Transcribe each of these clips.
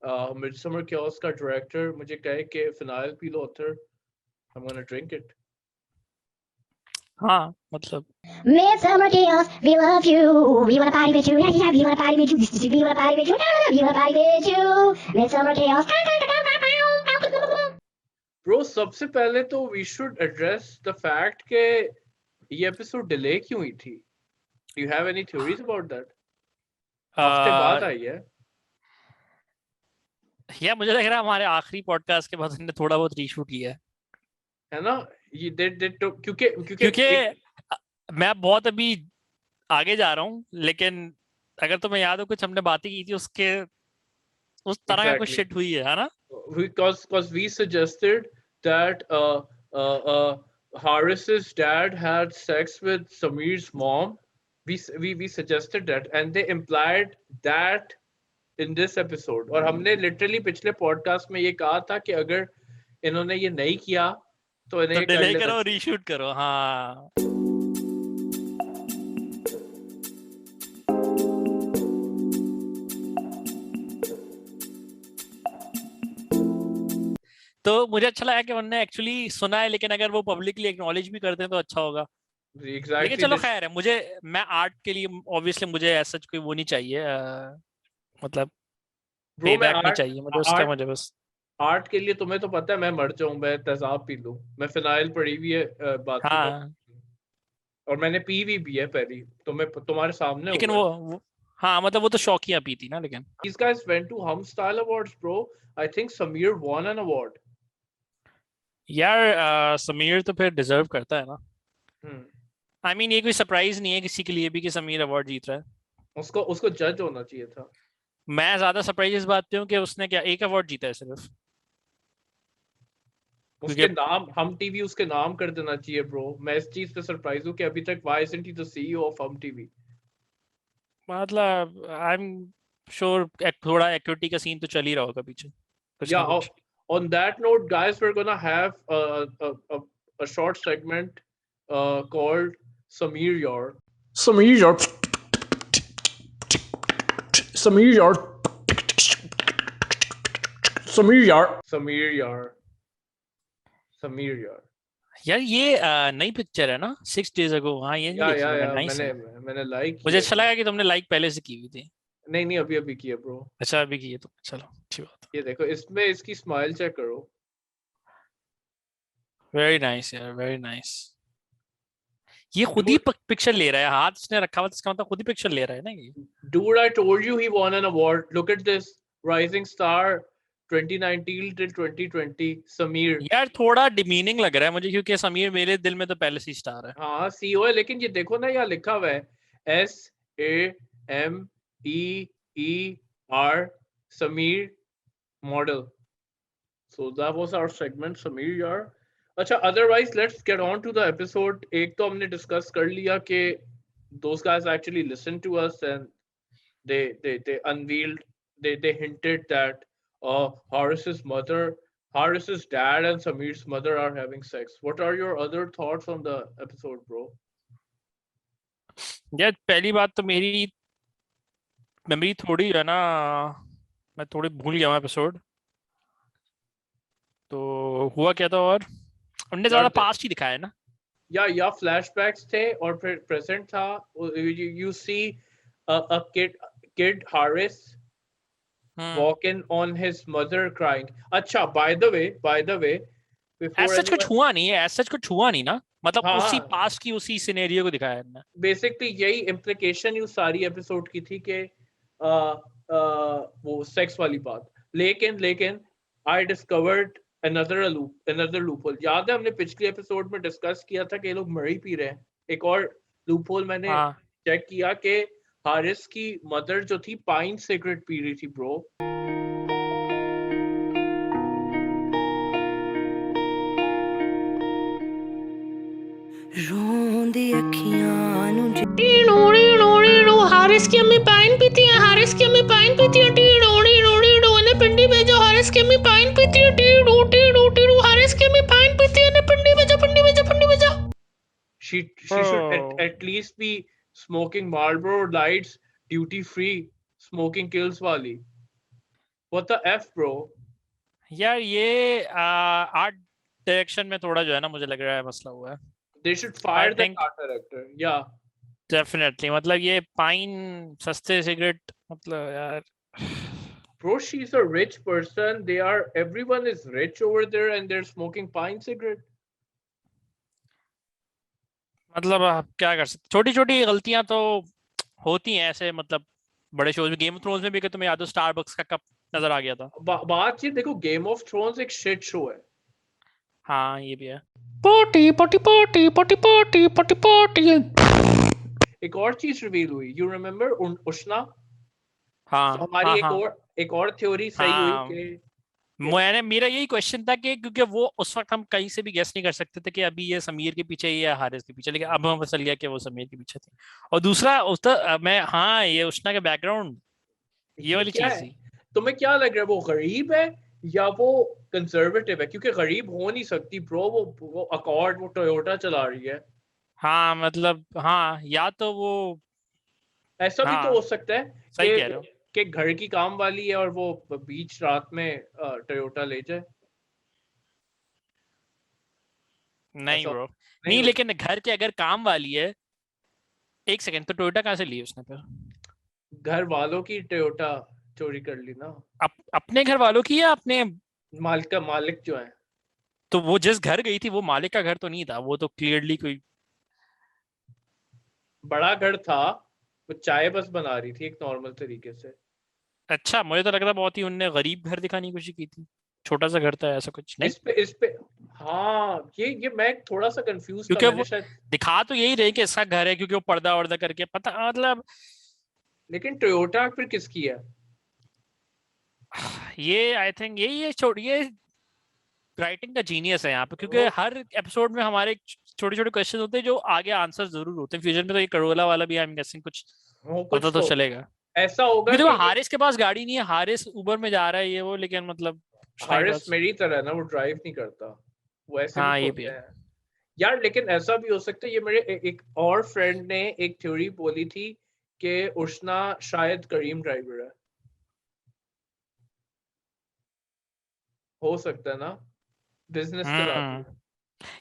Midsummer chaos का director मुझे कहे कि phenyl P low author, I am gonna drink it. हाँ मतलब Midsummer chaos, we love you. We wanna party with you. Yeah, yeah, we wanna party with you. We wanna party with you. We wanna party with you. Midsummer chaos. Bro सबसे पहले तो we should address the fact कि ये episode delay क्यों हुई थी। Do you have any theories about that? हफ्ते बाद आई है। या मुझे लग रहा है हमारे आखिरी पॉडकास्ट के बाद उन्होंने थोड़ा बहुत रीशूट किया है ना, ये दे तो क्योंकि मैं बहुत अभी आगे जा रहा हूँ, लेकिन अगर तुम्हें याद हो कुछ हमने बातें की थी उसके उस तरह का कुछ शिट हुई है ना, because we suggested that Harris's dad had sex with Samir's mom. We suggested that and they implied that in this episode. और हमने literally पिछले podcast में ये कहा था कि अगर इन्होंने ये नहीं किया तो इन्हें तो डिले करो, रीशूट करो। हाँ तो मुझे अच्छा लगा कि उन्होंने एक्चुअली सुना है, लेकिन अगर वो पब्लिकली एक्नॉलेज भी करते हैं तो अच्छा होगा। लेकिन चलो खैर है, मैं आर्ट के लिए ऑब्वियसली मुझे ऐसा कोई वो नहीं चाहिए, मतलब पेबैक नहीं चाहिए मुझे उसका। मुझे बस आर्ट के लिए तुम्हें तो पता है मैं मर जाऊं, मैं तेजाब पी लूं, मैं फिनाइल पड़ी हुई है बाथरूम और मैंने पी भी है पहली, तो मैं तुम्हारे सामने। लेकिन वो हाँ मतलब वो तो शौकिया पी थी ना। लेकिन these guys went to Hum Style Awards, bro. I think Samir won an award. यार समीर तो फिर डिजर्व करता है ना। आई मीन ये कोई सरप्राइज नहीं है किसी के लिए भी कि समीर अवार्ड जीत रहा है। उसको जज होना चाहिए था। मैं ज्यादा सरप्राइज इस बात पे हूँ कि उसने क्या एक अवार्ड जीता है सिर्फ। उसके नाम हम टीवी उसके नाम कर देना चाहिए ब्रो। मैं इस चीज पे सरप्राइज हूँ कि अभी तक why isn't he the CEO of Hum TV? मतलब आई एम श्योर थोड़ा एक्टिविटी का सीन तो चल ही रहा होगा पीछे कुछ ना कुछ। On that note, guys, we're gonna have a short segment called Samir Yar. Samir Yar. Samir Yar. Samir Yar. Samir Yar. Samir Yar. यार ये नई पिक्चर है ना 6 days ago। हाँ ये नहीं देखी मैंने लाइक मुझे अच्छा लगा कि तुमने लाइक पहले से की हुई थी। नहीं अभी किया ब्रो। अच्छा अभी की है तो चलो अच्छी बात। ये देखो इसमें इसकी स्माइल चेक करो। वेरी नाइस यार, वेरी नाइस। ये खुद ही पिक्चर ले रहा है, हाथ इसने रखा हुआ, इसका मतलब खुद ही पिक्चर ले रहा है ना ये। Dude, I told you he won an award. Look at this. Rising Star 2019 till 2020 Samir. यार थोड़ा डिमीनिंग लग रहा है मुझे, क्योंकि समीर मेरे दिल में तो पहले से स्टार है। हाँ सीईओ है, लेकिन ये देखो ना यहाँ लिखा हुआ है SAMEER Samir model. So that was our segment Samir यार। अच्छा otherwise let's get on to the episode. एक तो हमने डिस्कस कर लिया कि those guys actually listened to us and they unveiled, they hinted that Harris's dad and Samir's mother are having sex. What are your other thoughts on the episode, bro? यार पहली बात तो मेरी मेमोरी थोड़ी है ना, मैं थोड़ी भूल गया हूँ एपिसोड। तो हुआ क्या था और उनने ज्यादा पास्ट ही दिखाया है ना। या फ्लैशबैक्स थे और फिर प्रेजेंट था। You see a kid Harris walking on his mother crying. अच्छा by the way ऐसा कुछ हुआ नहीं है, ऐसा कुछ हुआ नहीं ना, मतलब उसी पास्ट की उसी सिनेरियो को दिखाया है। बेसिकली यही इम्प्लीकेशन उस सारी एपिसोड की थी कि वो सेक्स वाली बात। लेकिन आई डिस्कवर्ड another loophole. याद है हमने पिछले एपिसोड में डिस्कस किया था कि ये लोग मरी पी रहे हैं। एक और लूपहोल मैंने चेक किया कि हारिस की मदर जो थी पाइन सिगरेट पी रही थी ब्रो। रोंदी अखियां नु हारिस की अम्मी पाइन पीती है, हारिस की अम्मी पाइन पीती है, ने पिंडी भेजो, हारिस की अम्मी पाइन पीती है, हारिस की अम्मी पाइन पीती है, ने पिंडी भेजो। She should at least be smoking Marlboro Lights duty free smoking kills वाली। What the F, bro? यार ये आर्ट डायरेक्शन में थोड़ा जो है ना मुझे लग रहा है मसला हुआ है. They should fire that think- art director. Yeah. Definitely मतलब ये पाइन सस्ते सिगरेट मतलब यार. Bro, she's a rich person. Everyone is rich over there and they're smoking pine cigarette. मतलब आप क्या कर सकते. छोटी छोटी गलतियां तो होती हैं ऐसे मतलब बड़े शोज में. गेम ऑफ थ्रोन्स में भी तुम्हें याद हो स्टारबक्स का कप नजर आ गया था. बात ये देखो, गेम ऑफ थ्रोन्स एक शिट शो है. हाँ ये भी है. Party, party, party, party, party, party, party. एक और चीज रिवील हुई. You remember उष्णा? हाँ हमारी हाँ, एक और थ्योरी सही हाँ. हुई कि मेरा यही क्वेश्चन था कि क्योंकि वो उस वक्त हम कहीं से भी गेस नहीं कर सकते थे कि अभी ये समीर के पीछे या हारिस के पीछे, लेकिन अब हमें पता चल गया कि वो समीर के पीछे थे. और दूसरा मैं हाँ ये उष्णा के बैकग्राउंड ये वाली क्या चीज है? थी. तुम्हें क्या लग रहा है, वो गरीब है या वो कंजर्वेटिव है? क्योंकि गरीब हो नहीं सकती ब्रो. वो अकॉर्ड, वो टोयोटा चला रही है. हाँ मतलब हाँ, या तो वो ऐसा भी तो हाँ, हो सकता है सही कह रहे हो. कि घर की काम वाली है और वो बीच रात में टोयोटा ले जाए. नहीं ऐसा ब्रो, नहीं. लेकिन घर के अगर काम वाली है, एक सेकंड, तो टोयोटा कहाँ से ली उसने फिर? घर वालों की टोयोटा चोरी कर ली ना. अपने घर वालों की या अपने? मालिक जो है. तो वो जिस घर गई थी वो मालिक का घर तो नहीं था, वो तो क्लियरली कोई बड़ा घर था. वो चाय बस बना रही थी एक नॉर्मल तरीके से. अच्छा, मुझे तो लग रहा बहुत ही उनने गरीब घर दिखाने की कोशिश की थी. छोटा सा घर था ऐसा कुछ नहीं. इस पे हाँ, ये मैं थोड़ा सा कंफ्यूज था. क्योंकि मैंने वो शायद दिखा तो यही रहे कि इसका घर है क्योंकि वो पर्दा वर्दा करके पता मतलब. लेकिन टोयोटा फिर किसकी है? ये आई थिंक ये राइटिंग का जीनियस है यहाँ पे, क्योंकि हर एपिसोड में हमारे छोटे छोटे क्वेश्चन होते हैं जो आगे आंसर जरूर होते हैं. फ्यूचर में तो ये करोला वाला भी आई एम गेसिंग कुछ पता तो चलेगा. ऐसा होगा देखो हारिस के पास गाड़ी नहीं है, हारिस उबर में जा रहा है ये वो, लेकिन मतलब हारिस मेरी तरह ना, वो ड्राइव नहीं करता. वो ऐसे हाँ, भी ये होते भी है. हैं यार. लेकिन ऐसा भी हो सकता है, ये मेरे एक और फ्रेंड ने एक थ्योरी बोली थी कि उष्णा शायद करीम ड्राइवर है. हो सकता है ना, बिजनेस चलाती है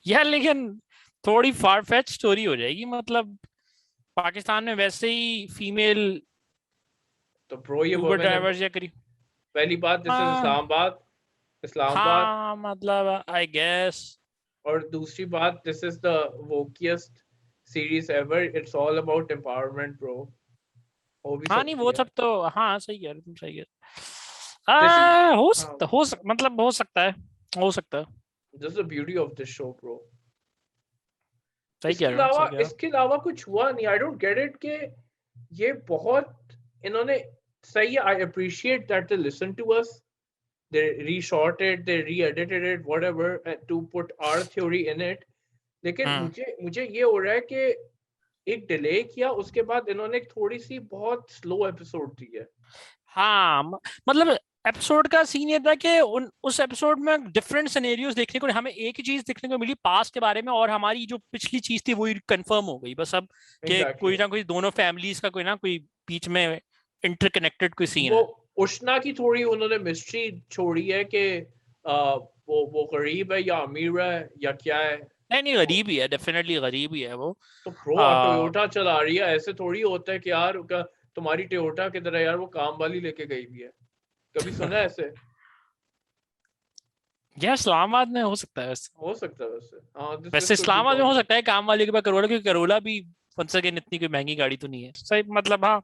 यार. लेकिन थोड़ी फार फेच स्टोरी हो जाएगी. मतलब पाकिस्तान में वैसे ही फीमेल तो ब्रो ये उबर ड्राइवर्स या करी. पहली बात, दिस इज इस्लामाबाद. हाँ मतलब आई गेस. और दूसरी बात, this is the wokiest series ever. It's all about empowerment bro. हाँ नहीं वो सब तो हाँ सही कह रहे तुम, सही कह This हो सकता मतलब हो सकता है. This is the beauty of this show, bro. सही कह रहे हो. इसके अलावा कुछ हुआ नहीं. I don't get it कि ये बहुत इन्होंने सही. I appreciate that they listened to us. They reshot it, they re-edited it, whatever, to put our theory in it. लेकिन मुझे ये हो रहा है कि एक डिले किया, उसके बाद इन्होंने एक थोड़ी सी बहुत स्लो एपिसोड दी है. हाँ मतलब एपिसोड का सीन ये था कि उस एपिसोड में डिफरेंट सिनेरियोस देखने को, हमें एक ही चीज देखने को मिली पास्ट के बारे में, और हमारी जो पिछली चीज थी वही कंफर्म हो गई बस. अब कि कोई ना कोई दोनों फैमिलीज का कोई ना कोई बीच में इंटरकनेक्टेड कोई सीन है. उष्णा की थोड़ी उन्होंने मिस्ट्री छोड़ी है कि वो गरीब है या अमीर है या क्या है. नहीं गरीब ही है, डेफिनेटली गरीब ही है वो. तो प्रो टोयोटा चला रही है. ऐसे थोड़ी होता है कि यार तुम्हारी टोयोटा की तरह यार वो काम वाली लेके गई भी है. कभी सुना है ऐसे? यार इस्लामाबाद में हो सकता है वैसे. हो सकता है वैसे. हाँ, वैसे इस्लामाबाद में हो सकता है काम वाले के पास करोला, क्योंकि करोला भी वंस अगेन इतनी कोई महंगी गाड़ी तो नहीं है. सही मतलब हाँ.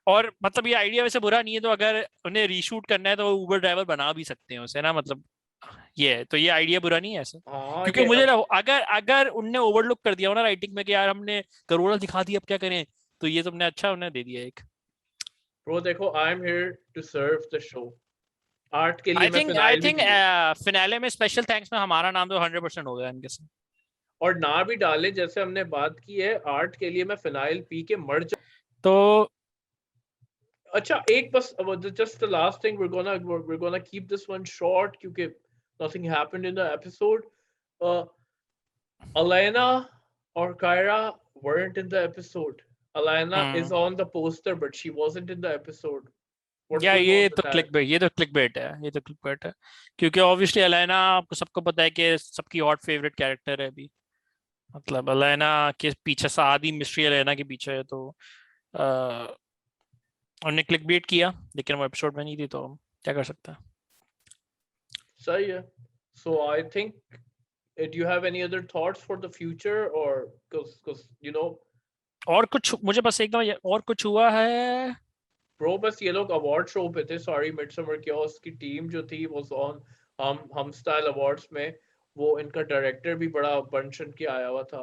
और मतलब ये आइडिया वैसे बुरा नहीं है, तो अगर उन्हें रीशूट करना है तो उबर ड्राइवर बना भी सकते हैं उसे ना. मतलब ये है तो ये आइडिया बुरा नहीं है ऐसे. क्योंकि मुझे अगर उनने ओवरलुक कर दिया हो ना राइटिंग में कि यार हमने करोला दिखा दिया अब क्या करें, तो ये तुमने अच्छा उन्हें दे दिया एक. ब्रो देखो, I am here to serve the show. Art के लिए आई थिंक फिनाले में स्पेशल थैंक्स में हमारा नाम तो 100% हो गया इनके से. और ना भी डाले जैसे हमने बात की है, आर्ट के लिए मैं फिनाइल पी के मर जा. तो अच्छा एक बस just the last thing, we're gonna keep this one short क्योंकि nothing happened in the episode. Alana or Kyra weren't in the episode. Alana is on the poster but she wasn't in the episode. या ये तो clickbait है क्योंकि obviously Elena आपको सबको पता है कि सबकी हॉट फेवरेट कैरेक्टर है अभी, मतलब एलेना के पीछे आधी मिस्ट्री एलेना के पीछे है, तो उन्होंने क्लिकबेट किया लेकिन वो एपिसोड में नहीं थी, तो क्या कर सकते हैं। सही है। So I think, do you have any other thoughts for the future, or because you know, और कुछ मुझे बस एकदम और कुछ हुआ है ब्रो, बस ये लोग अवार्ड शो पे थे, सॉरी मिडसमर क्योस की टीम जो थी वो ऑन हम स्टाइल अवार्ड्स में, वो इनका डायरेक्टर भी बड़ा बंशन के आया हुआ था,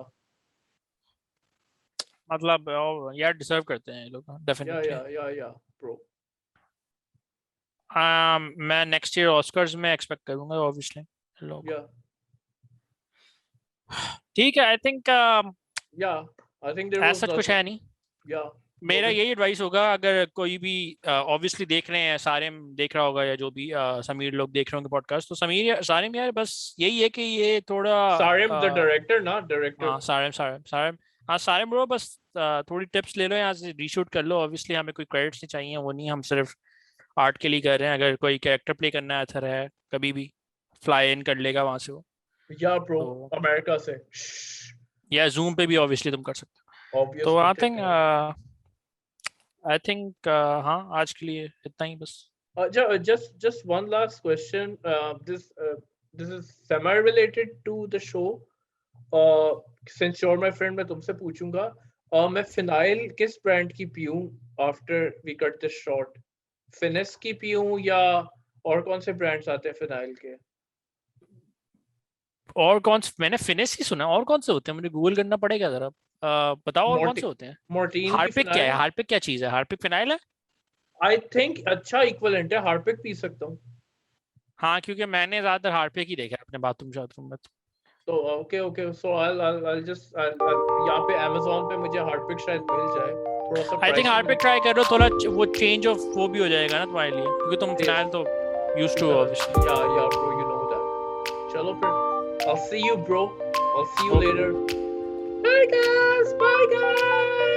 मतलब यार डिजर्व करते हैं ये लोग डेफिनेटली। या ब्रो। मैं नेक्स्ट ईयर ऑस्कर्स में एक्सपेक्ट करूंगा ऑब्वियसली लोग। ठीक है, आई थिंक ऐसा कुछ है नहीं। मेरा यही एडवाइस होगा, अगर कोई भी ऑब्वियसली देख रहे हैं, सारे देख रहा होगा या जो भी समीर लोग देख रहे होंगे पॉडकास्ट, तो सारिम यार बस यही है कि ये थोड़ा सारिम द डायरेक्टर ना, डायरेक्टर सारिम ब्रो, बस थोड़ी टिप्स ले लो, यहाँ से रीशूट कर लो। ऑब्वियसली हमें कोई क्रेडिट्स नहीं चाहिए, वो नहीं, हम सिर्फ आर्ट के लिए कर रहे हैं। अगर कोई कैरेक्टर प्ले करना अच्छा है, कभी भी फ्लाई इन कर लेगा वहां से वो, या ब्रो अमेरिका से, या जूम पे भी ऑब्वियसली तुम कर सकते हो। तो आई थिंक हाँ, आज के लिए इतना ही बस। just one last question, this is semi related to the show, since you're my friend, मैं तुमसे पूछूंगा, मैं फिनाइल किस ब्रांड की पीऊं after we cut this shot? फिनिस की पीऊं या और कौन से ब्रांड्स आते हैं फिनाइल के? और कौन से, मैंने फिनिस ही सुना, और कौन से होते हैं मुझे गूगल करना पड़ेगा जरा। बताओ और कौन से होते हैं? मोर्टीन। हार्पिक क्या है? हार्पिक क्या चीज है? हार्पिक फिनाइल है आई थिंक, अच्छा इक्विवेलेंट है, हार्पिक पी सकता हूँ। हाँ, क्योंकि मैंने ज्यादातर हार्पिक ही देखा है अपने बाथरूम में। तो ओके सो I'll just यहाँ पे Amazon पे मुझे हार्पिक शायद मिल जाए थोड़ा सा। आई थिंक हार्पिक ट्राई करो, थोड़ा वो चेंज ऑफ वो भी हो जाएगा ना तुम्हारे लिए, क्योंकि तुम फिनाइल तो यूज्ड टू ऑब्वियसली। या ब्रो, you know that। चलो फिर, I'll see you bro, I'll see you later। Bye guys, bye guys।